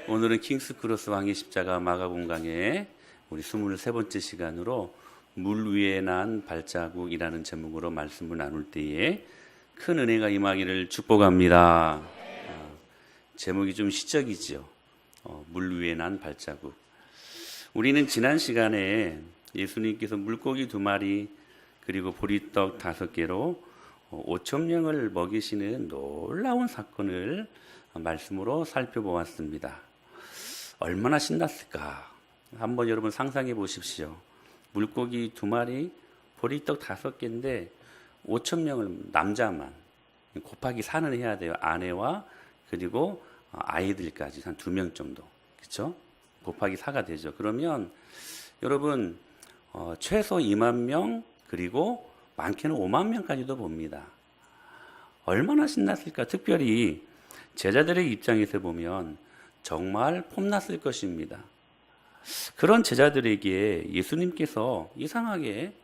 오늘은 킹스크로스 왕의 십자가 마가복음 강의 우리 23번째 시간으로 물 위에 난 발자국이라는 제목으로 말씀을 나눌 때에 큰 은혜가 임하기를 축복합니다. 제목이 좀 시적이죠. 물 위에 난 발자국. 우리는 지난 시간에 예수님께서 물고기 2마리 그리고 보리떡 5개로 5,000명을 먹이시는 놀라운 사건을 말씀으로 살펴보았습니다. 얼마나 신났을까? 한번 여러분 상상해 보십시오. 물고기 2마리, 보리떡 5개인데 5,000명을 남자만 곱하기 4는 해야 돼요. 아내와 그리고 아이들까지 한 2명 정도. 그렇죠? 곱하기 4가 되죠. 그러면 여러분 최소 2만 명 그리고 많게는 5만 명까지도 봅니다. 얼마나 신났을까? 특별히 제자들의 입장에서 보면 정말 폼났을 것입니다. 그런 제자들에게 예수님께서 이상하게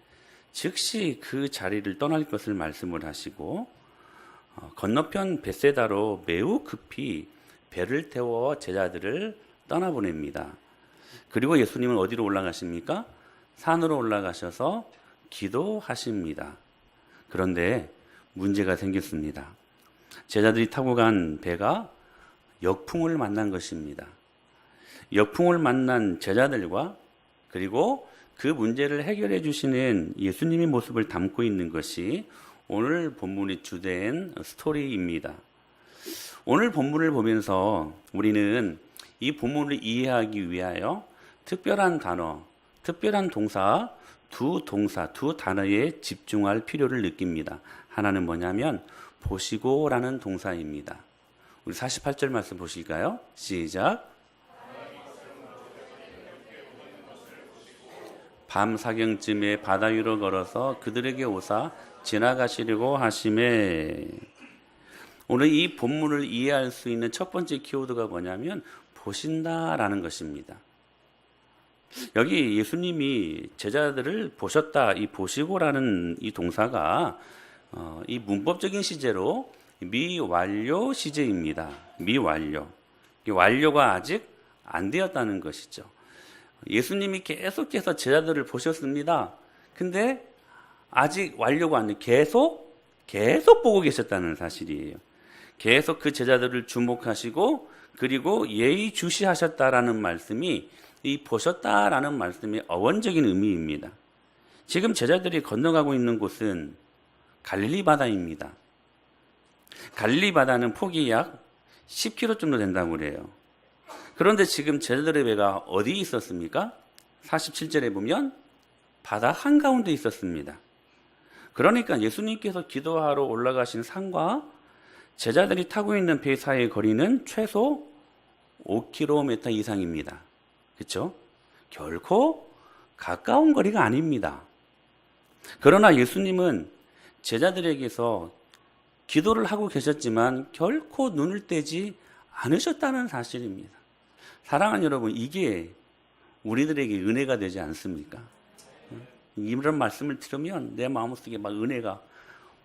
즉시 그 자리를 떠날 것을 말씀을 하시고 건너편 벳세다로 매우 급히 배를 태워 제자들을 떠나보냅니다. 그리고 예수님은 어디로 올라가십니까? 산으로 올라가셔서 기도하십니다. 그런데 문제가 생겼습니다. 제자들이 타고 간 배가 역풍을 만난 것입니다. 역풍을 만난 제자들과 그리고 그 문제를 해결해 주시는 예수님의 모습을 담고 있는 것이 오늘 본문의 주된 스토리입니다. 오늘 본문을 보면서 우리는 이 본문을 이해하기 위하여 특별한 단어, 특별한 동사, 두 단어에 집중할 필요를 느낍니다. 하나는 뭐냐면 보시고라는 동사입니다. 우리 48절 말씀 보실까요? 시작. 밤 사경쯤에 바다 위로 걸어서 그들에게 오사 지나가시려고 하심에. 오늘 이 본문을 이해할 수 있는 첫 번째 키워드가 뭐냐면 보신다라는 것입니다. 여기 예수님이 제자들을 보셨다, 이 보시고라는 이 동사가 이 문법적인 시제로 미완료 시제입니다. 미완료. 완료가 아직 안 되었다는 것이죠. 예수님이 계속해서 제자들을 보셨습니다. 근데 아직 완료가 안 돼. 계속 보고 계셨다는 사실이에요. 계속 그 제자들을 주목하시고 그리고 예의주시하셨다라는 말씀이 이 보셨다라는 말씀의 어원적인 의미입니다. 지금 제자들이 건너가고 있는 곳은 갈릴리 바다입니다. 갈릴리 바다는 폭이 약 10km 정도 된다고 그래요. 그런데 지금 제자들의 배가 어디 있었습니까? 47절에 보면 바다 한가운데 있었습니다. 그러니까 예수님께서 기도하러 올라가신 산과 제자들이 타고 있는 배 사이의 거리는 최소 5km 이상입니다. 그렇죠? 결코 가까운 거리가 아닙니다. 그러나 예수님은 제자들에게서 기도를 하고 계셨지만 결코 눈을 떼지 않으셨다는 사실입니다. 사랑하는 여러분, 이게 우리들에게 은혜가 되지 않습니까? 이런 말씀을 들으면 내 마음속에 막 은혜가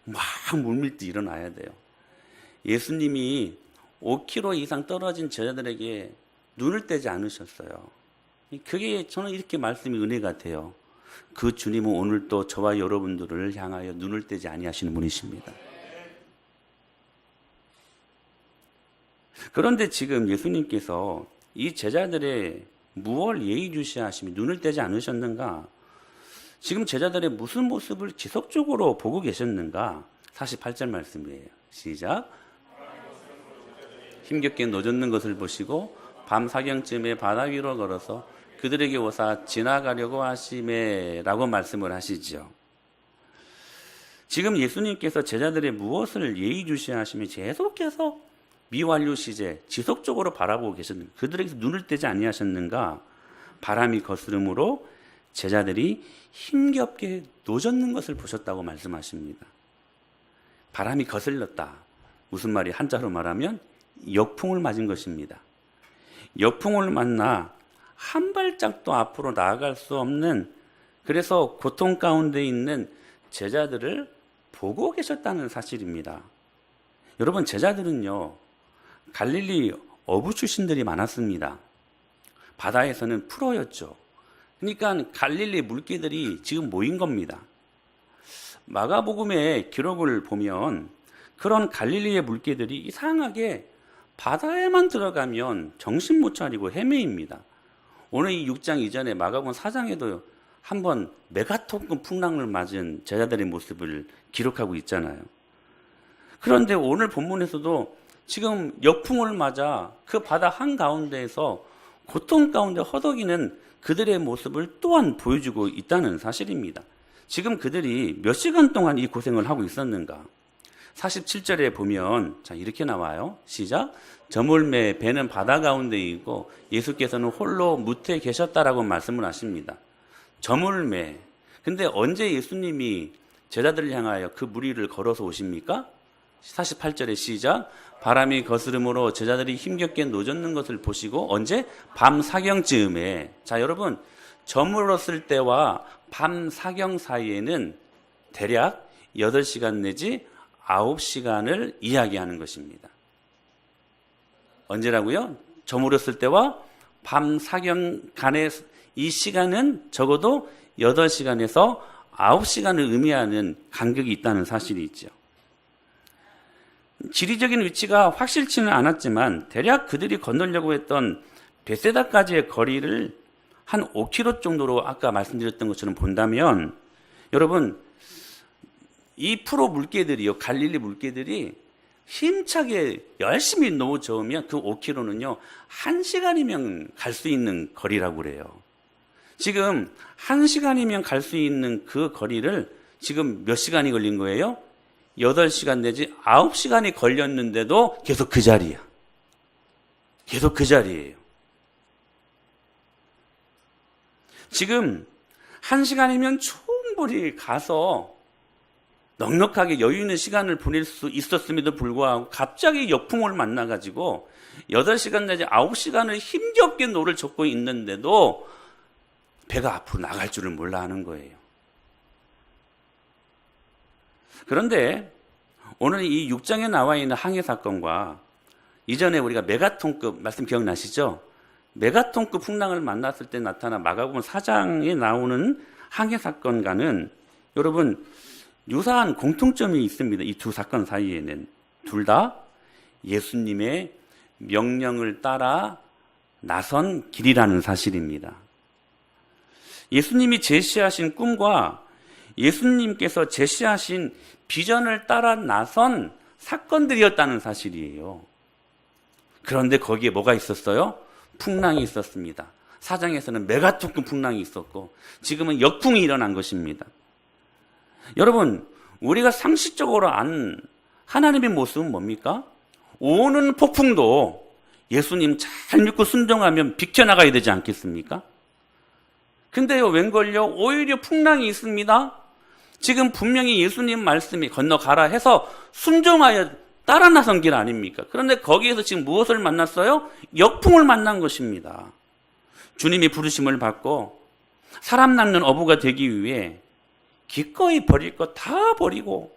막 물밀듯 일어나야 돼요. 예수님이 5km 이상 떨어진 제자들에게 눈을 떼지 않으셨어요. 그게 저는 이렇게 말씀이 은혜가 돼요. 그 주님은 오늘 또 저와 여러분들을 향하여 눈을 떼지 아니하시는 분이십니다. 그런데 지금 예수님께서 이 제자들의 무엇 예의주시하심이 눈을 떼지 않으셨는가? 지금 제자들의 무슨 모습을 지속적으로 보고 계셨는가? 48절 말씀이에요. 시작. 힘겹게 노젓는 것을 보시고 밤 사경쯤에 바다 위로 걸어서 그들에게 오사 지나가려고 하심에 라고 말씀을 하시죠. 지금 예수님께서 제자들의 무엇을 예의주시하심이 계속해서 미완료 시제 지속적으로 바라보고 계셨는가? 그들에게서 눈을 떼지 아니하셨는가? 바람이 거스름으로 제자들이 힘겹게 노젓는 것을 보셨다고 말씀하십니다. 바람이 거슬렀다. 무슨 말이 한자로 말하면 역풍을 맞은 것입니다. 역풍을 만나 한 발짝도 앞으로 나아갈 수 없는, 그래서 고통 가운데 있는 제자들을 보고 계셨다는 사실입니다. 여러분, 제자들은요 갈릴리 어부 출신들이 많았습니다. 바다에서는 프로였죠. 그러니까 갈릴리 물개들이 지금 모인 겁니다. 마가복음의 기록을 보면 그런 갈릴리의 물개들이 이상하게 바다에만 들어가면 정신 못 차리고 헤매입니다. 오늘 이 6장 이전에 마가복음 4장에도 한번 메가톤급 풍랑을 맞은 제자들의 모습을 기록하고 있잖아요. 그런데 오늘 본문에서도 지금 역풍을 맞아 그 바다 한가운데에서 고통 가운데 허덕이는 그들의 모습을 또한 보여주고 있다는 사실입니다. 지금 그들이 몇 시간 동안 이 고생을 하고 있었는가? 47절에 보면 자 이렇게 나와요. 시작. 저물매 배는 바다 가운데 있고 예수께서는 홀로 무태에 계셨다라고 말씀을 하십니다. 저물매. 근데 언제 예수님이 제자들을 향하여 그 무리를 걸어서 오십니까? 48절에 시작. 바람이 거스름으로 제자들이 힘겹게 노젓는 것을 보시고 언제? 밤 사경쯤에. 자 여러분 저물었을 때와 밤 사경 사이에는 대략 8시간 내지 9시간을 이야기하는 것입니다. 언제라고요? 저물었을 때와 밤 사경 간의 이 시간은 적어도 8시간에서 9시간을 의미하는 간격이 있다는 사실이 있죠. 지리적인 위치가 확실치는 않았지만 대략 그들이 건너려고 했던 베세다까지의 거리를 한 5km 정도로 아까 말씀드렸던 것처럼 본다면 여러분 이 프로 물개들이요, 갈릴리 물개들이 힘차게 열심히 노 저으면 그 5km는요 1시간이면 갈 수 있는 거리라고 그래요. 지금 1시간이면 갈 수 있는 그 거리를 지금 몇 시간이 걸린 거예요? 8시간 내지 9시간이 걸렸는데도 계속 그 자리야. 계속 그 자리예요. 지금 1시간이면 충분히 가서 넉넉하게 여유 있는 시간을 보낼 수 있었음에도 불구하고 갑자기 역풍을 만나가지고 8시간 내지 9시간을 힘겹게 노를 젓고 있는데도 배가 앞으로 나갈 줄을 몰라 하는 거예요. 그런데 오늘 이 6장에 나와 있는 항해 사건과 이전에 우리가 메가톤급 말씀 기억나시죠? 메가톤급 풍랑을 만났을 때 나타난 마가복음 4장에 나오는 항해 사건과는 여러분 유사한 공통점이 있습니다. 이 두 사건 사이에는 둘 다 예수님의 명령을 따라 나선 길이라는 사실입니다. 예수님이 제시하신 꿈과 예수님께서 제시하신 비전을 따라 나선 사건들이었다는 사실이에요. 그런데 거기에 뭐가 있었어요? 풍랑이 있었습니다. 4장에서는 메가톤급 풍랑이 있었고 지금은 역풍이 일어난 것입니다. 여러분, 우리가 상식적으로 아는 하나님의 모습은 뭡니까? 오는 폭풍도 예수님 잘 믿고 순종하면 비켜나가야 되지 않겠습니까? 근데요, 웬걸요? 오히려 풍랑이 있습니다. 지금 분명히 예수님 말씀이 건너가라 해서 순종하여 따라 나선 길 아닙니까? 그런데 거기에서 지금 무엇을 만났어요? 역풍을 만난 것입니다. 주님이 부르심을 받고 사람 낳는 어부가 되기 위해 기꺼이 버릴 것 다 버리고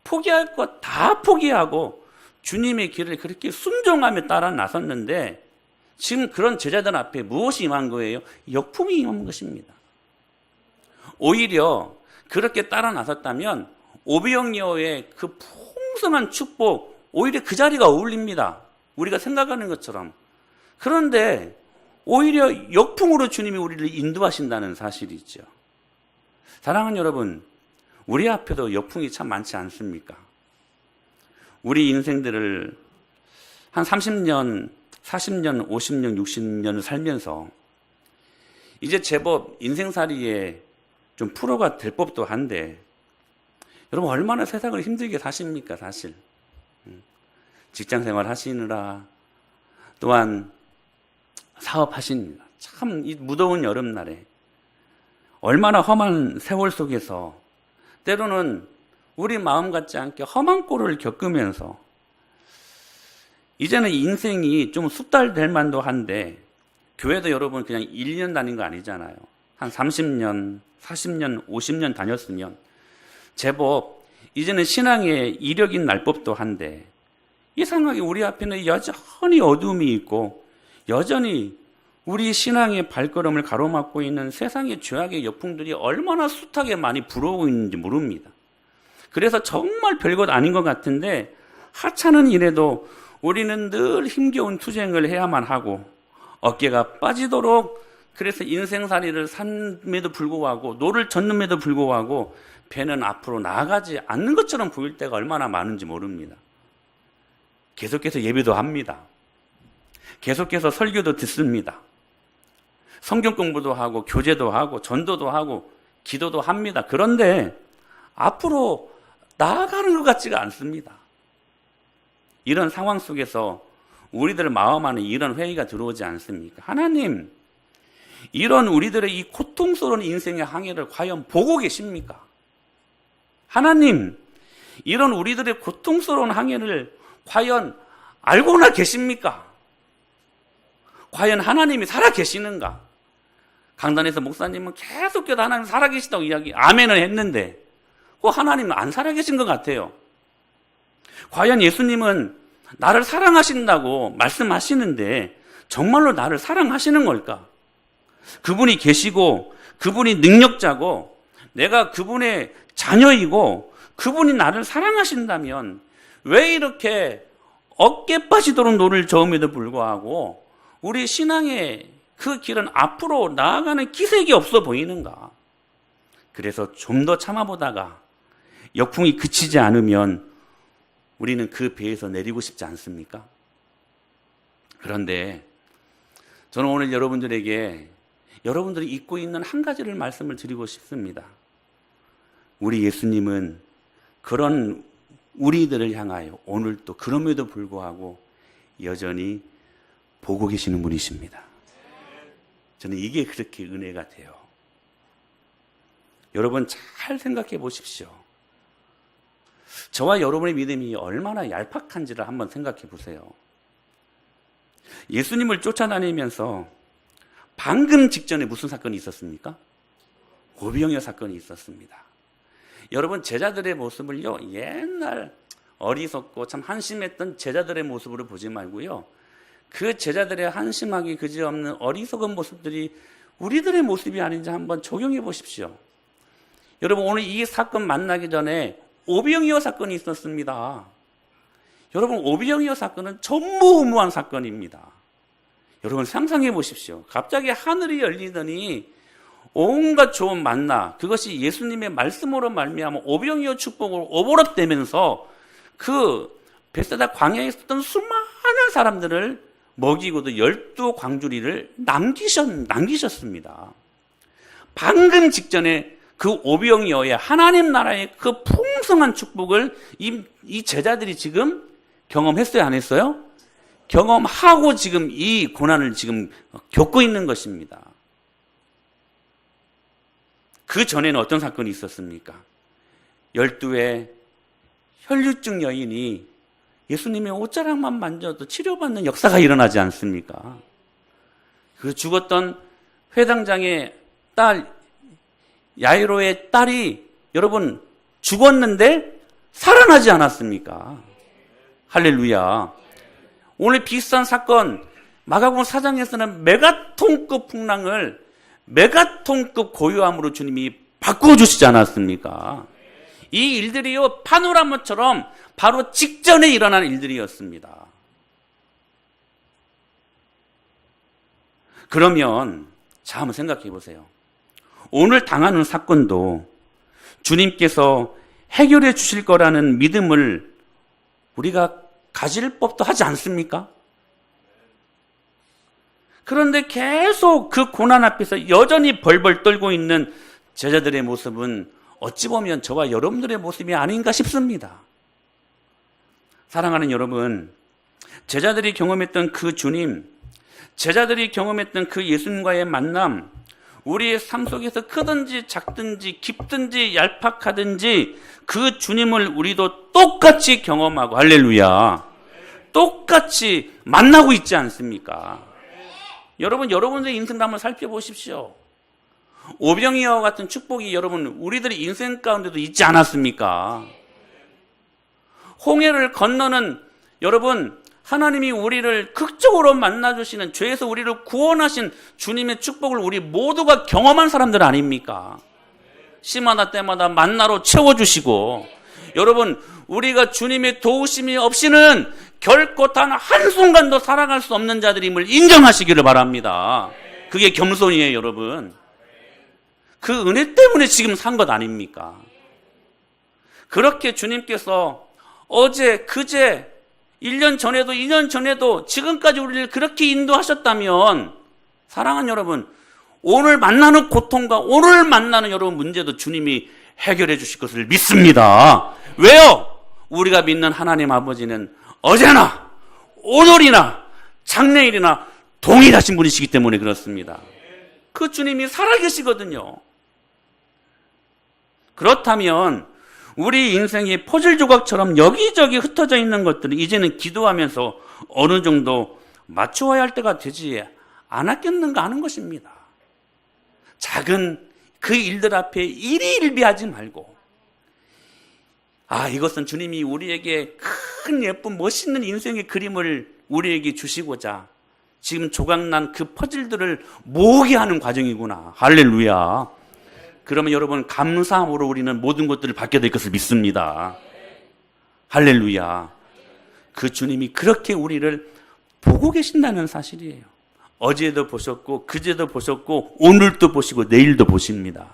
포기할 것 다 포기하고 주님의 길을 그렇게 순종하며 따라 나섰는데 지금 그런 제자들 앞에 무엇이 임한 거예요? 역풍이 임한 것입니다. 오히려 그렇게 따라 나섰다면 오병이어의 그 풍성한 축복 오히려 그 자리가 어울립니다. 우리가 생각하는 것처럼. 그런데 오히려 역풍으로 주님이 우리를 인도하신다는 사실이죠. 사랑하는 여러분, 우리 앞에도 역풍이 참 많지 않습니까? 우리 인생들을 한 30년, 40년, 50년, 60년을 살면서 이제 제법 인생살이에 좀 프로가 될 법도 한데 여러분 얼마나 세상을 힘들게 사십니까 사실. 직장생활 하시느라 또한 사업하시느라 참 이 무더운 여름날에 얼마나 험한 세월 속에서 때로는 우리 마음 같지 않게 험한 꼴을 겪으면서 이제는 인생이 좀 숙달될 만도 한데 교회도 여러분 그냥 1년 다닌 거 아니잖아요. 한 30년, 40년, 50년 다녔으면 제법 이제는 신앙의 이력인 날 법도 한데 이상하게 우리 앞에는 여전히 어둠이 있고 여전히 우리 신앙의 발걸음을 가로막고 있는 세상의 죄악의 역풍들이 얼마나 숱하게 많이 불어오고 있는지 모릅니다. 그래서 정말 별것 아닌 것 같은데 하찮은 일에도 우리는 늘 힘겨운 투쟁을 해야만 하고 어깨가 빠지도록 그래서 인생살이를 삶에도 불구하고 노를 젓는에도 불구하고 배는 앞으로 나아가지 않는 것처럼 보일 때가 얼마나 많은지 모릅니다. 계속해서 예배도 합니다. 계속해서 설교도 듣습니다. 성경 공부도 하고 교제도 하고 전도도 하고 기도도 합니다. 그런데 앞으로 나아가는 것 같지가 않습니다. 이런 상황 속에서 우리들 마음 안에 이런 회의가 들어오지 않습니까? 하나님, 이런 우리들의 이 고통스러운 인생의 항해를 과연 보고 계십니까? 하나님, 이런 우리들의 고통스러운 항해를 과연 알고나 계십니까? 과연 하나님이 살아 계시는가? 강단에서 목사님은 계속해서 하나님 살아 계시다고 아멘을 했는데 하나님은 안 살아 계신 것 같아요. 과연 예수님은 나를 사랑하신다고 말씀하시는데 정말로 나를 사랑하시는 걸까? 그분이 계시고 그분이 능력자고 내가 그분의 자녀이고 그분이 나를 사랑하신다면 왜 이렇게 어깨 빠지도록 노를 저음에도 불구하고 우리 신앙의 그 길은 앞으로 나아가는 기색이 없어 보이는가? 그래서 좀 더 참아보다가 역풍이 그치지 않으면 우리는 그 배에서 내리고 싶지 않습니까? 그런데 저는 오늘 여러분들에게 여러분들이 잊고 있는 한 가지를 말씀을 드리고 싶습니다. 우리 예수님은 그런 우리들을 향하여 오늘도 그럼에도 불구하고 여전히 보고 계시는 분이십니다. 저는 이게 그렇게 은혜가 돼요. 여러분 잘 생각해 보십시오. 저와 여러분의 믿음이 얼마나 얄팍한지를 한번 생각해 보세요. 예수님을 쫓아다니면서 방금 직전에 무슨 사건이 있었습니까? 오병이어 사건이 있었습니다. 여러분 제자들의 모습을요 옛날 어리석고 참 한심했던 제자들의 모습으로 보지 말고요 그 제자들의 한심하기 그지없는 어리석은 모습들이 우리들의 모습이 아닌지 한번 적용해 보십시오. 여러분 오늘 이 사건 만나기 전에 오병이어 사건이 있었습니다. 여러분 오병이어 사건은 전무후무한 사건입니다. 여러분 상상해 보십시오. 갑자기 하늘이 열리더니 온갖 좋은 만나 그것이 예수님의 말씀으로 말미암아 오병이어 축복으로 오버랩되면서 그 베세다 광야에 있었던 수많은 사람들을 먹이고도 12광주리를 남기셨습니다. 방금 직전에 그 오병이어의 하나님 나라의 그 풍성한 축복을 이 제자들이 지금 경험했어요, 안 했어요? 경험하고 지금 이 고난을 지금 겪고 있는 것입니다. 그 전에는 어떤 사건이 있었습니까? 12의 혈류증 여인이 예수님의 옷자락만 만져도 치료받는 역사가 일어나지 않습니까? 그 죽었던 회당장의 딸 야이로의 딸이 여러분 죽었는데 살아나지 않았습니까? 할렐루야. 오늘 비슷한 사건 마가복음 4장에서는 메가톤급 풍랑을 메가톤급 고요함으로 주님이 바꿔주시지 않았습니까? 이 일들이요 파노라마처럼 바로 직전에 일어난 일들이었습니다. 그러면 자 한번 생각해 보세요. 오늘 당하는 사건도 주님께서 해결해 주실 거라는 믿음을 우리가 가질 법도 하지 않습니까? 그런데 계속 그 고난 앞에서 여전히 벌벌 떨고 있는 제자들의 모습은 어찌 보면 저와 여러분들의 모습이 아닌가 싶습니다. 사랑하는 여러분, 제자들이 경험했던 그 주님, 제자들이 경험했던 그 예수님과의 만남, 우리의 삶 속에서 크든지 작든지 깊든지 얄팍하든지 그 주님을 우리도 똑같이 경험하고 할렐루야 똑같이 만나고 있지 않습니까? 여러분 여러분의 인생도 한번 살펴보십시오. 오병이어와 같은 축복이 여러분 우리들의 인생 가운데도 있지 않았습니까? 홍해를 건너는 여러분, 하나님이 우리를 극적으로 만나주시는, 죄에서 우리를 구원하신 주님의 축복을 우리 모두가 경험한 사람들 아닙니까? 시마다 때마다 만나로 채워주시고, 여러분, 우리가 주님의 도우심이 없이는 결코 단 한순간도 살아갈 수 없는 자들임을 인정하시기를 바랍니다. 그게 겸손이에요, 여러분. 그 은혜 때문에 지금 산 것 아닙니까? 그렇게 주님께서 어제, 그제, 1년 전에도, 2년 전에도 지금까지 우리를 그렇게 인도하셨다면, 사랑하는 여러분, 오늘 만나는 고통과 오늘 만나는 여러분 문제도 주님이 해결해 주실 것을 믿습니다. 왜요? 우리가 믿는 하나님 아버지는 어제나 오늘이나 장래일이나 동일하신 분이시기 때문에 그렇습니다. 그 주님이 살아계시거든요. 그렇다면 우리 인생이 퍼즐 조각처럼 여기저기 흩어져 있는 것들을 이제는 기도하면서 어느 정도 맞추어야 할 때가 되지 않았겠는가 하는 것입니다. 작은 그 일들 앞에 일희일비하지 말고, 이것은 주님이 우리에게 큰 예쁜 멋있는 인생의 그림을 우리에게 주시고자 지금 조각난 그 퍼즐들을 모으게 하는 과정이구나. 할렐루야. 그러면 여러분, 감사함으로 우리는 모든 것들을 받게 될 것을 믿습니다. 할렐루야. 그 주님이 그렇게 우리를 보고 계신다는 사실이에요. 어제도 보셨고 그제도 보셨고 오늘도 보시고 내일도 보십니다.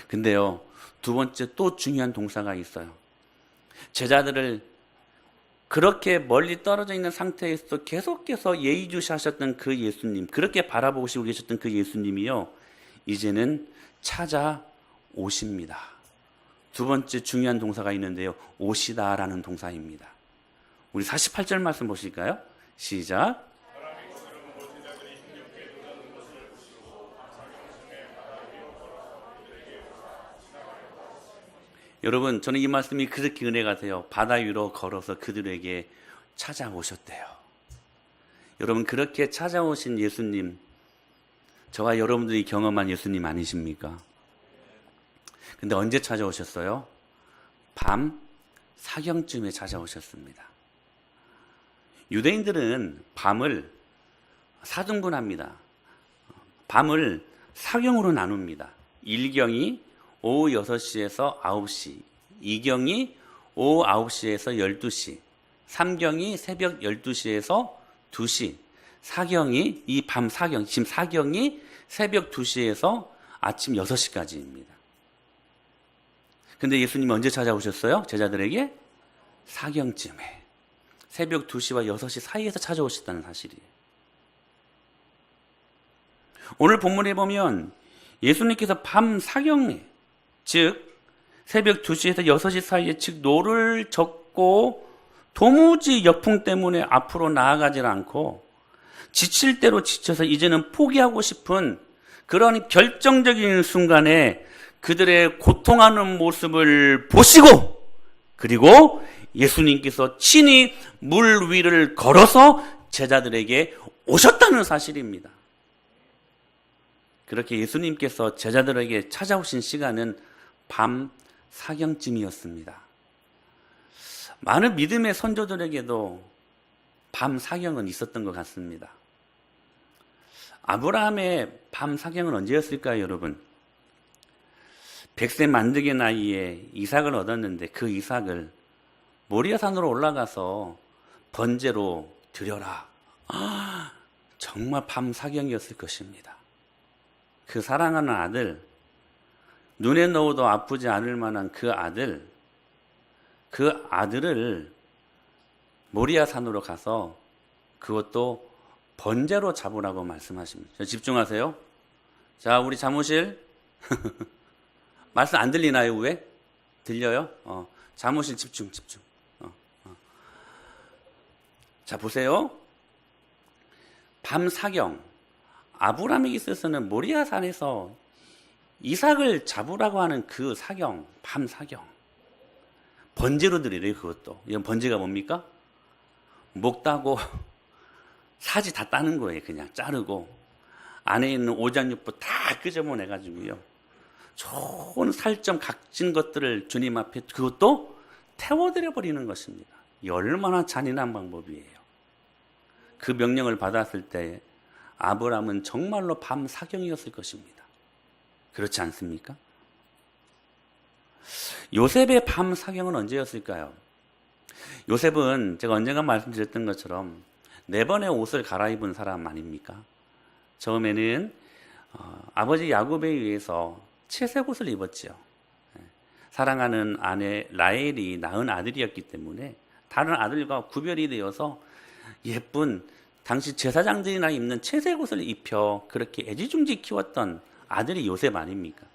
근데요, 두 번째 또 중요한 동사가 있어요. 제자들을 그렇게 멀리 떨어져 있는 상태에서 계속해서 예의주시하셨던 그 예수님, 그렇게 바라보시고 계셨던 그 예수님이요, 이제는 찾아오십니다. 두 번째 중요한 동사가 있는데요, 오시다라는 동사입니다. 우리 48절 말씀 보실까요? 시작. 여러분, 저는 이 말씀이 그렇게 은혜가 돼요. 바다 위로 걸어서 그들에게 찾아오셨대요. 여러분, 그렇게 찾아오신 예수님, 저와 여러분들이 경험한 예수님 아니십니까? 근데 언제 찾아오셨어요? 밤 사경쯤에 찾아오셨습니다. 유대인들은 밤을 사등분합니다. 밤을 사경으로 나눕니다. 1경이 오후 6시에서 9시, 2경이 오후 9시에서 12시, 3경이 새벽 12시에서 2시, 4경이 이 밤 사경, 지금 4경이 새벽 2시에서 아침 6시까지입니다. 근데 예수님이 언제 찾아오셨어요? 제자들에게? 사경쯤에. 새벽 2시와 6시 사이에서 찾아오셨다는 사실이에요. 오늘 본문에 보면 예수님께서 밤 사경에, 즉 새벽 2시에서 6시 사이에 즉 노를 젓고 도무지 역풍 때문에 앞으로 나아가질 않고 지칠 대로 지쳐서 이제는 포기하고 싶은 그런 결정적인 순간에 그들의 고통하는 모습을 보시고, 그리고 예수님께서 친히 물 위를 걸어서 제자들에게 오셨다는 사실입니다. 그렇게 예수님께서 제자들에게 찾아오신 시간은 밤 사경쯤이었습니다. 많은 믿음의 선조들에게도 밤 사경은 있었던 것 같습니다. 아브라함의 밤 사경은 언제였을까요, 여러분? 100세 만득의 나이에 이삭을 얻었는데 그 이삭을 모리아산으로 올라가서 번제로 드려라. 정말 밤 사경이었을 것입니다. 그 사랑하는 아들, 눈에 넣어도 아프지 않을 만한 그 아들을 모리아산으로 가서 그것도 번제로 잡으라고 말씀하십니다. 집중하세요. 자, 우리 사무실 말씀 안 들리나요? 왜? 들려요? 사무실 집중. 자, 보세요. 밤 사경, 아브라함에게 있어서는 모리아산에서 이삭을 잡으라고 하는 그 사경, 밤 사경, 번제로 드리래요. 그것도. 이건 번제가 뭡니까? 목 따고 사지 다 따는 거예요. 그냥 자르고 안에 있는 오장육부 다 끄집어내가지고요, 좋은 살점 각진 것들을 주님 앞에 그것도 태워드려 버리는 것입니다. 얼마나 잔인한 방법이에요. 그 명령을 받았을 때 아브라함은 정말로 밤 사경이었을 것입니다. 그렇지 않습니까? 요셉의 밤 사경은 언제였을까요? 요셉은 제가 언젠가 말씀드렸던 것처럼 4번의 옷을 갈아입은 사람 아닙니까? 처음에는 아버지 야곱에 의해서 채색 옷을 입었지요. 사랑하는 아내 라헬이 낳은 아들이었기 때문에 다른 아들과 구별이 되어서 예쁜 당시 제사장들이나 입는 채색 옷을 입혀 그렇게 애지중지 키웠던 아들이 요셉 아닙니까?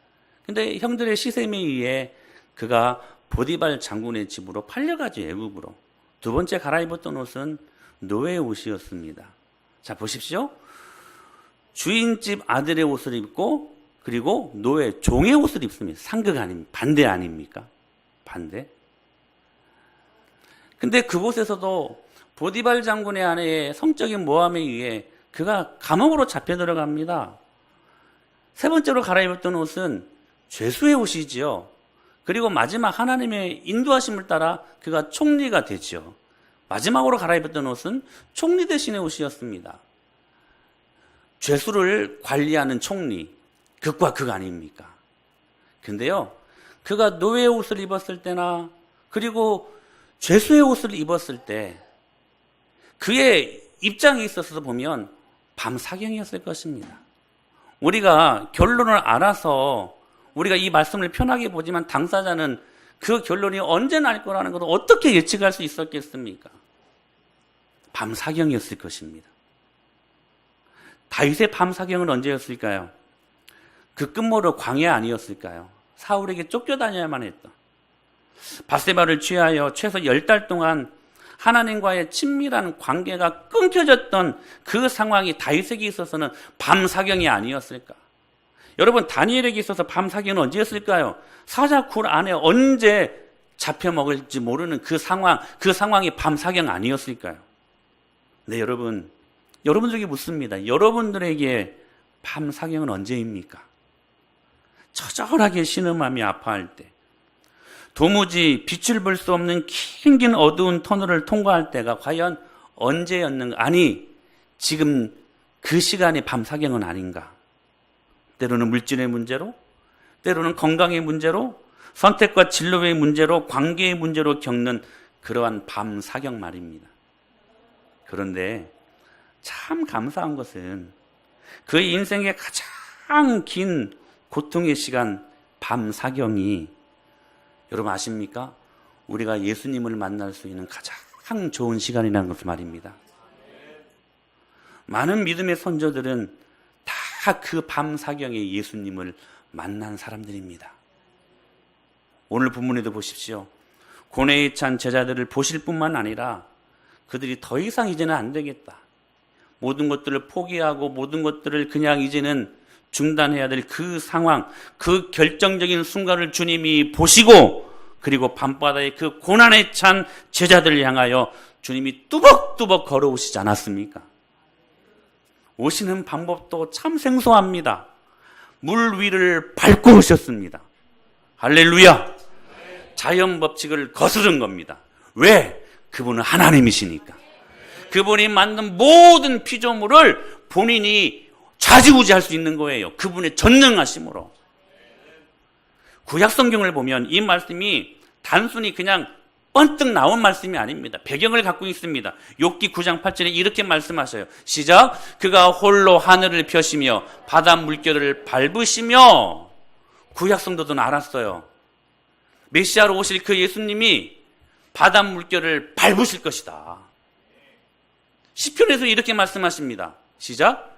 근데 형들의 시샘에 의해 그가 보디발 장군의 집으로 팔려가지 애굽으로. 두 번째 갈아입었던 옷은 노예의 옷이었습니다. 자, 보십시오. 주인집 아들의 옷을 입고 그리고 노예 종의 옷을 입습니다. 상극 아닙니까? 반대 아닙니까? 반대. 근데 그곳에서도 보디발 장군의 아내의 성적인 모함에 의해 그가 감옥으로 잡혀 들어갑니다. 세 번째로 갈아입었던 옷은 죄수의 옷이지요. 그리고 마지막 하나님의 인도하심을 따라 그가 총리가 되죠. 마지막으로 갈아입었던 옷은 총리 대신의 옷이었습니다. 죄수를 관리하는 총리, 극과 극 아닙니까? 근데요, 그가 노예의 옷을 입었을 때나 그리고 죄수의 옷을 입었을 때 그의 입장에 있어서 보면 밤 사경이었을 것입니다. 우리가 결론을 알아서 우리가 이 말씀을 편하게 보지만 당사자는 그 결론이 언제 날 거라는 것을 어떻게 예측할 수 있었겠습니까? 밤 사경이었을 것입니다. 다윗의 밤 사경은 언제였을까요? 그 끝모로 광야 아니었을까요? 사울에게 쫓겨다녀야만 했던. 밧세바를 취하여 최소 10달 동안 하나님과의 친밀한 관계가 끊겨졌던 그 상황이 다윗에게 있어서는 밤 사경이 아니었을까? 여러분, 다니엘에게 있어서 밤 사경은 언제였을까요? 사자 굴 안에 언제 잡혀 먹을지 모르는 그 상황이 밤 사경 아니었을까요? 네, 여러분들에게 묻습니다. 여러분들에게 밤 사경은 언제입니까? 처절하게 신음하며 아파할 때, 도무지 빛을 볼 수 없는 긴 어두운 터널을 통과할 때가 과연 언제였는가? 아니, 지금 그 시간이 밤 사경은 아닌가? 때로는 물질의 문제로, 때로는 건강의 문제로, 선택과 진로의 문제로, 관계의 문제로 겪는 그러한 밤 사경 말입니다. 그런데 참 감사한 것은 그의 인생의 가장 긴 고통의 시간 밤 사경이 여러분 아십니까? 우리가 예수님을 만날 수 있는 가장 좋은 시간이라는 것을 말입니다. 많은 믿음의 선조들은 다 그 밤 사경에 예수님을 만난 사람들입니다. 오늘 본문에도 보십시오. 고뇌에 찬 제자들을 보실 뿐만 아니라 그들이 더 이상 이제는 안 되겠다. 모든 것들을 포기하고 모든 것들을 그냥 이제는 중단해야 될 그 상황, 그 결정적인 순간을 주님이 보시고 그리고 밤바다의 그 고난에 찬 제자들을 향하여 주님이 뚜벅뚜벅 걸어오시지 않았습니까? 오시는 방법도 참 생소합니다. 물 위를 밟고 오셨습니다. 할렐루야! 자연 법칙을 거스른 겁니다. 왜? 그분은 하나님이시니까. 그분이 만든 모든 피조물을 본인이 좌지우지할 수 있는 거예요. 그분의 전능하심으로. 구약 성경을 보면 이 말씀이 단순히 그냥 번뜩 나온 말씀이 아닙니다. 배경을 갖고 있습니다. 욥기 9장 8절에 이렇게 말씀하셔요. 시작. 그가 홀로 하늘을 펴시며 바다 물결을 밟으시며. 구약 성도들은 알았어요. 메시아로 오실 그 예수님이 바다 물결을 밟으실 것이다. 시편에서 이렇게 말씀하십니다. 시작.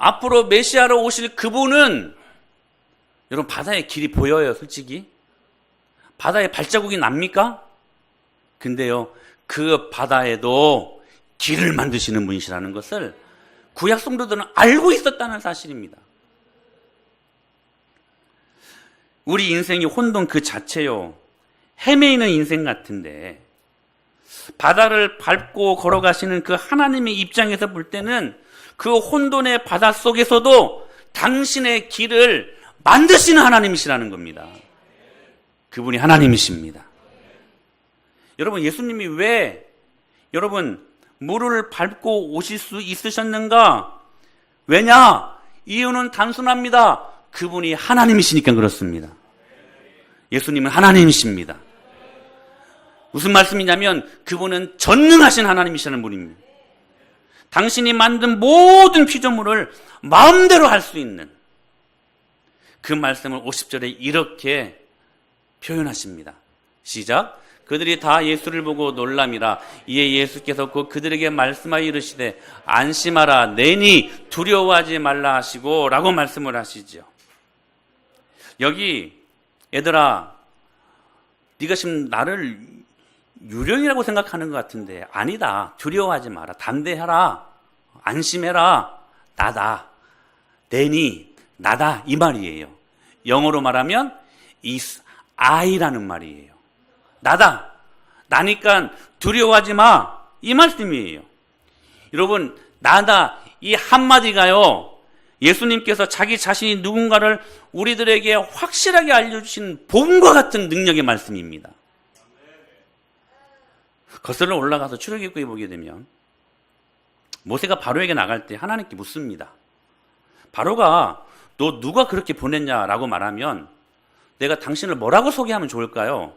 앞으로 메시아로 오실 그분은 여러분 바다의 길이 보여요, 솔직히? 바다에 발자국이 납니까? 근데요, 그 바다에도 길을 만드시는 분이시라는 것을 구약 성도들은 알고 있었다는 사실입니다. 우리 인생이 혼돈 그 자체요. 헤매이는 인생 같은데 바다를 밟고 걸어가시는 그 하나님의 입장에서 볼 때는 그 혼돈의 바다 속에서도 당신의 길을 만드시는 하나님이시라는 겁니다. 그분이 하나님이십니다. 여러분, 예수님이 왜 여러분 물을 밟고 오실 수 있으셨는가? 왜냐? 이유는 단순합니다. 그분이 하나님이시니까 그렇습니다. 예수님은 하나님이십니다. 무슨 말씀이냐면 그분은 전능하신 하나님이시라는 분입니다. 당신이 만든 모든 피조물을 마음대로 할 수 있는 그 말씀을 50절에 이렇게 표현하십니다. 시작. 그들이 다 예수를 보고 놀람이라. 이에 예수께서 곧 그들에게 말씀하여 이르시되 안심하라 내니 두려워하지 말라 하시고 라고 말씀을 하시죠. 여기 얘들아, 네가 지금 나를 유령이라고 생각하는 것 같은데 아니다. 두려워하지 마라. 담대해라. 안심해라. 나다. 내니 나다 이 말이에요. 영어로 말하면 is I라는 말이에요. 나다. 나니까 두려워하지 마. 이 말씀이에요. 여러분, 나다 이 한마디가요, 예수님께서 자기 자신이 누군가를 우리들에게 확실하게 알려주신 복음과 같은 능력의 말씀입니다. 거슬러 올라가서 출애굽기에 보게 되면 모세가 바로에게 나갈 때 하나님께 묻습니다. 바로가 너 누가 그렇게 보냈냐라고 말하면 내가 당신을 뭐라고 소개하면 좋을까요?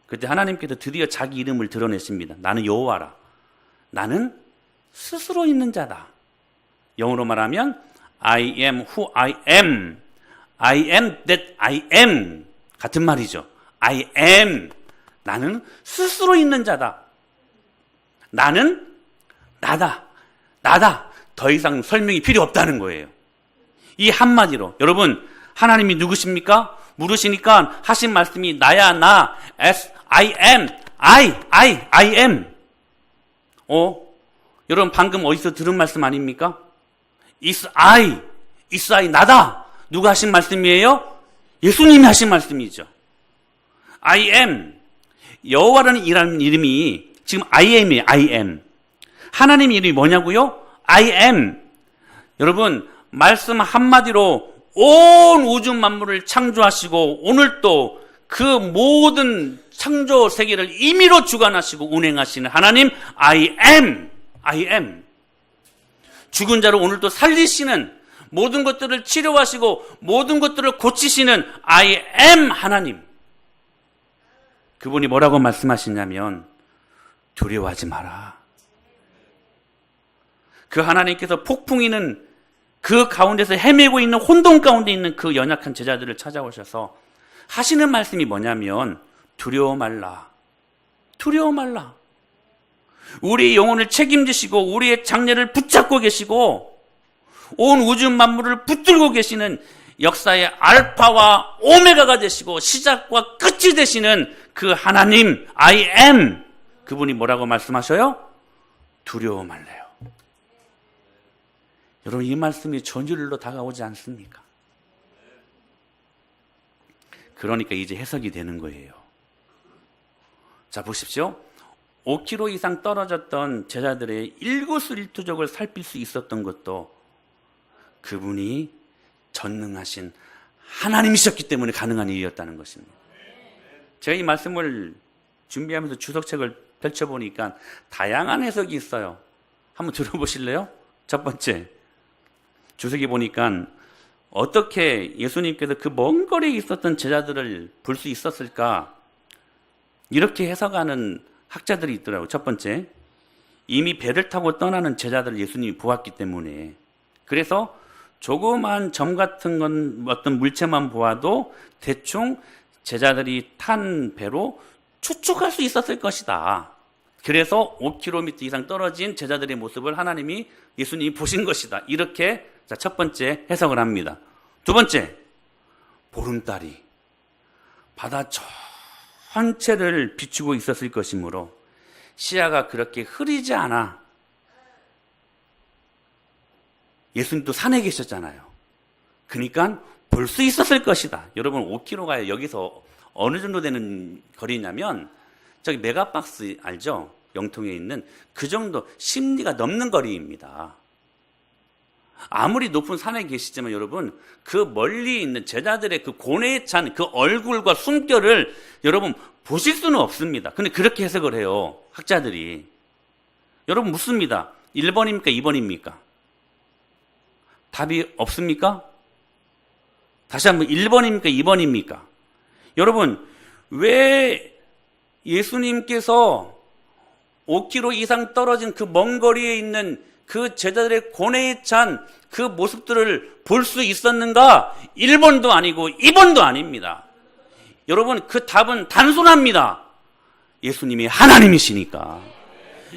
그때 하나님께서 드디어 자기 이름을 드러내십니다. 나는 여호와라. 나는 스스로 있는 자다. 영어로 말하면 I am who I am. I am that I am. 같은 말이죠. I am. 나는 스스로 있는 자다. 나는 나다. 나다. 더 이상 설명이 필요 없다는 거예요. 이 한마디로 여러분, 하나님이 누구십니까? 물으시니까 하신 말씀이 나야 나 as I am. I am. 여러분 방금 어디서 들은 말씀 아닙니까? It's I 나다. 누가 하신 말씀이에요? 예수님이 하신 말씀이죠. I am. 여호와라는 이름이 지금 I am이에요. I am. 하나님 이름이 뭐냐고요? I am. 여러분, 말씀 한마디로 온 우주 만물을 창조하시고 오늘도 그 모든 창조 세계를 임의로 주관하시고 운행하시는 하나님 I am. 죽은 자를 오늘도 살리시는, 모든 것들을 치료하시고 모든 것들을 고치시는 I am 하나님. 그분이 뭐라고 말씀하시냐면 두려워하지 마라. 그 하나님께서 폭풍이는 그 가운데서 헤매고 있는 혼돈 가운데 있는 그 연약한 제자들을 찾아오셔서 하시는 말씀이 뭐냐면 두려워 말라. 두려워 말라. 우리의 영혼을 책임지시고 우리의 장래를 붙잡고 계시고 온 우주 만물을 붙들고 계시는 역사의 알파와 오메가가 되시고 시작과 끝이 되시는 그 하나님 I am. 그분이 뭐라고 말씀하셔요? 두려워 말래요. 여러분, 이 말씀이 전율로 다가오지 않습니까? 그러니까 이제 해석이 되는 거예요. 자, 보십시오. 5km 이상 떨어졌던 제자들의 일거수일투족을 살필 수 있었던 것도 그분이 전능하신 하나님이셨기 때문에 가능한 일이었다는 것입니다. 제가 이 말씀을 준비하면서 주석책을 펼쳐보니까 다양한 해석이 있어요. 한번 들어보실래요? 첫 번째, 주석에 보니까 어떻게 예수님께서 그 먼 거리에 있었던 제자들을 볼 수 있었을까? 이렇게 해석하는 학자들이 있더라고요. 첫 번째, 이미 배를 타고 떠나는 제자들을 예수님이 보았기 때문에, 그래서 조그만 점 같은 건 어떤 물체만 보아도 대충 제자들이 탄 배로 추측할 수 있었을 것이다. 그래서 5km 이상 떨어진 제자들의 모습을 예수님이 보신 것이다. 이렇게 첫 번째 해석을 합니다. 두 번째, 보름달이 바다 전체를 비추고 있었을 것이므로 시야가 그렇게 흐리지 않아. 예수님도 산에 계셨잖아요. 그러니까 볼 수 있었을 것이다. 여러분, 5km가 여기서 어느 정도 되는 거리냐면 저기 메가박스 알죠? 영통에 있는 그 정도 10리가 넘는 거리입니다. 아무리 높은 산에 계시지만 여러분, 그 멀리 있는 제자들의 그 고뇌에 찬 그 얼굴과 숨결을 여러분 보실 수는 없습니다. 근데 그렇게 해석을 해요, 학자들이. 여러분 묻습니다. 1번입니까? 2번입니까? 답이 없습니까? 다시 한번 1번입니까? 2번입니까? 여러분, 왜 예수님께서 5km 이상 떨어진 그 먼 거리에 있는 그 제자들의 고뇌에 찬 그 모습들을 볼 수 있었는가? 1번도 아니고 2번도 아닙니다. 여러분, 그 답은 단순합니다. 예수님이 하나님이시니까.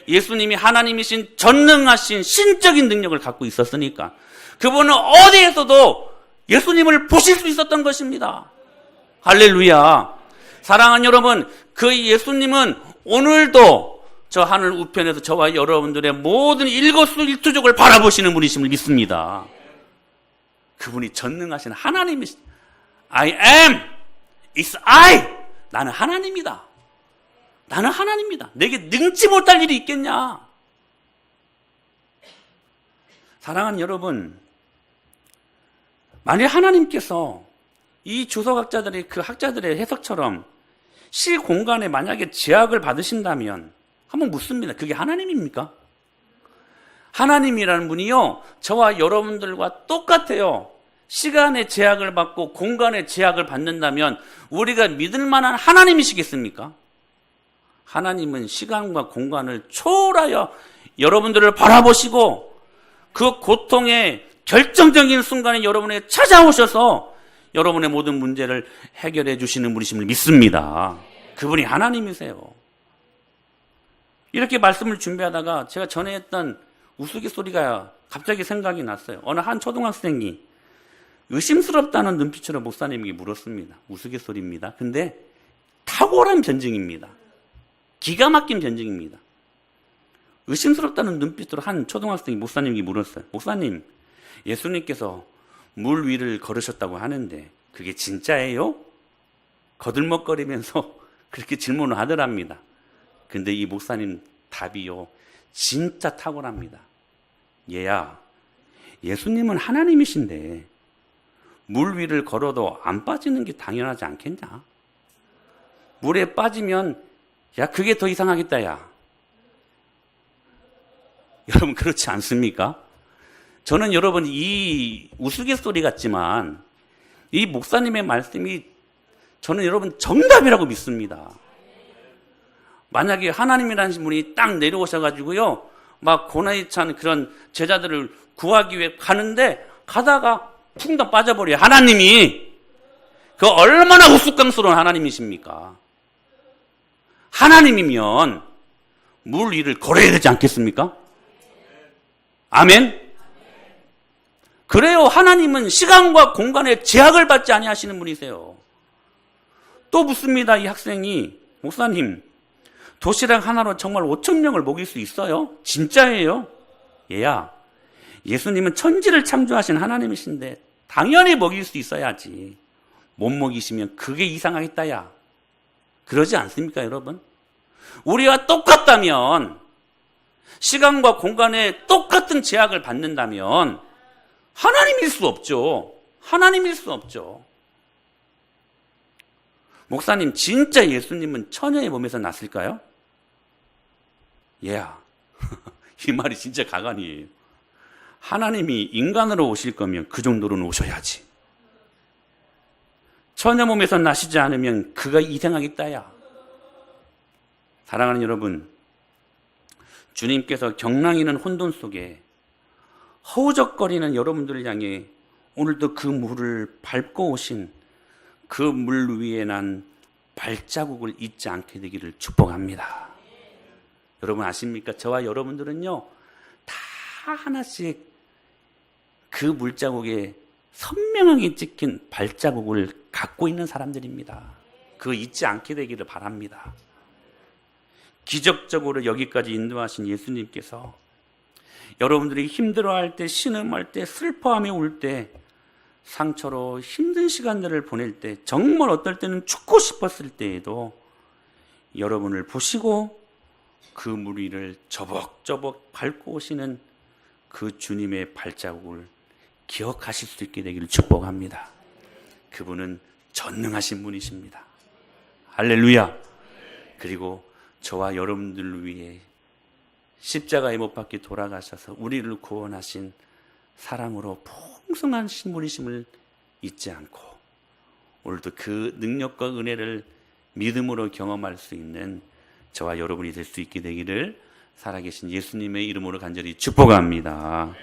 예수님이 하나님이신 전능하신 신적인 능력을 갖고 있었으니까. 그분은 어디에서도 예수님을 보실 수 있었던 것입니다. 할렐루야. 사랑하는 여러분, 그 예수님은 오늘도 저 하늘 우편에서 저와 여러분들의 모든 일거수일투족을 바라보시는 분이심을 믿습니다. 그분이 전능하신 하나님이시. I am, it's I. 나는 하나님이다. 나는 하나님이다. 내게 능치 못할 일이 있겠냐? 사랑하는 여러분, 만일 하나님께서 이 주석학자들의 그 학자들의 해석처럼 실공간에 만약에 제약을 받으신다면 한번 묻습니다. 그게 하나님입니까? 하나님이라는 분이요, 저와 여러분들과 똑같아요. 시간의 제약을 받고 공간의 제약을 받는다면 우리가 믿을 만한 하나님이시겠습니까? 하나님은 시간과 공간을 초월하여 여러분들을 바라보시고 그 고통의 결정적인 순간에 여러분에게 찾아오셔서 여러분의 모든 문제를 해결해 주시는 분이심을 믿습니다. 그분이 하나님이세요. 이렇게 말씀을 준비하다가 제가 전에 했던 우스갯소리가 갑자기 생각이 났어요. 어느 한 초등학생이 의심스럽다는 눈빛으로 목사님에게 물었습니다. 우스갯소리입니다. 근데 탁월한 변증입니다. 기가 막힌 변증입니다. 의심스럽다는 눈빛으로 한 초등학생이 목사님에게 물었어요. 목사님, 예수님께서 물 위를 걸으셨다고 하는데 그게 진짜예요? 거들먹거리면서 그렇게 질문을 하더랍니다. 근데 이 목사님 답이요, 진짜 탁월합니다. 얘야, 예수님은 하나님이신데 물 위를 걸어도 안 빠지는 게 당연하지 않겠냐? 물에 빠지면 야, 그게 더 이상하겠다, 야. 여러분, 그렇지 않습니까? 저는 여러분, 이 우스갯소리 같지만 이 목사님의 말씀이 저는 여러분 정답이라고 믿습니다. 만약에 하나님이라는 분이 딱 내려오셔가지고요, 막 고난에 찬 그런 제자들을 구하기 위해 가는데 가다가 풍덩 빠져버려요. 하나님이. 그 얼마나 우스꽝스러운 하나님이십니까? 하나님이면 물 위를 걸어야 되지 않겠습니까? 아멘? 그래요. 하나님은 시간과 공간에 제약을 받지 아니하시는 분이세요. 또 묻습니다. 이 학생이, 목사님, 도시락 하나로 정말 5,000명을 먹일 수 있어요? 진짜예요? 얘야, 예수님은 천지를 창조하신 하나님이신데 당연히 먹일 수 있어야지. 못 먹이시면 그게 이상하겠다, 야. 그러지 않습니까, 여러분? 우리와 똑같다면, 시간과 공간에 똑같은 제약을 받는다면 하나님일 수 없죠. 하나님일 수 없죠. 목사님, 진짜 예수님은 처녀의 몸에서 났을까요? 얘야, 이 말이 진짜 가관이에요. 하나님이 인간으로 오실 거면 그 정도로는 오셔야지. 처녀 몸에서 나시지 않으면 그가 이상하겠다, 야. 사랑하는 여러분, 주님께서 경랑이는 혼돈 속에 허우적거리는 여러분들을 향해 오늘도 그 물을 밟고 오신 그 물 위에 난 발자국을 잊지 않게 되기를 축복합니다. 여러분 아십니까? 저와 여러분들은요, 다 하나씩 그 물자국에 선명하게 찍힌 발자국을 갖고 있는 사람들입니다. 그거 잊지 않게 되기를 바랍니다. 기적적으로 여기까지 인도하신 예수님께서 여러분들이 힘들어할 때, 신음할 때, 슬퍼하며 울 때, 상처로 힘든 시간들을 보낼 때, 정말 어떨 때는 죽고 싶었을 때에도 여러분을 보시고 그 물 위를 저벅저벅 밟고 오시는 그 주님의 발자국을 기억하실 수 있게 되기를 축복합니다. 그분은 전능하신 분이십니다. 할렐루야. 그리고 저와 여러분들을 위해 십자가에 못 박혀 돌아가셔서 우리를 구원하신 사랑으로 풍성한 신분이심을 잊지 않고 오늘도 그 능력과 은혜를 믿음으로 경험할 수 있는 저와 여러분이 될 수 있게 되기를 살아계신 예수님의 이름으로 간절히 축복합니다.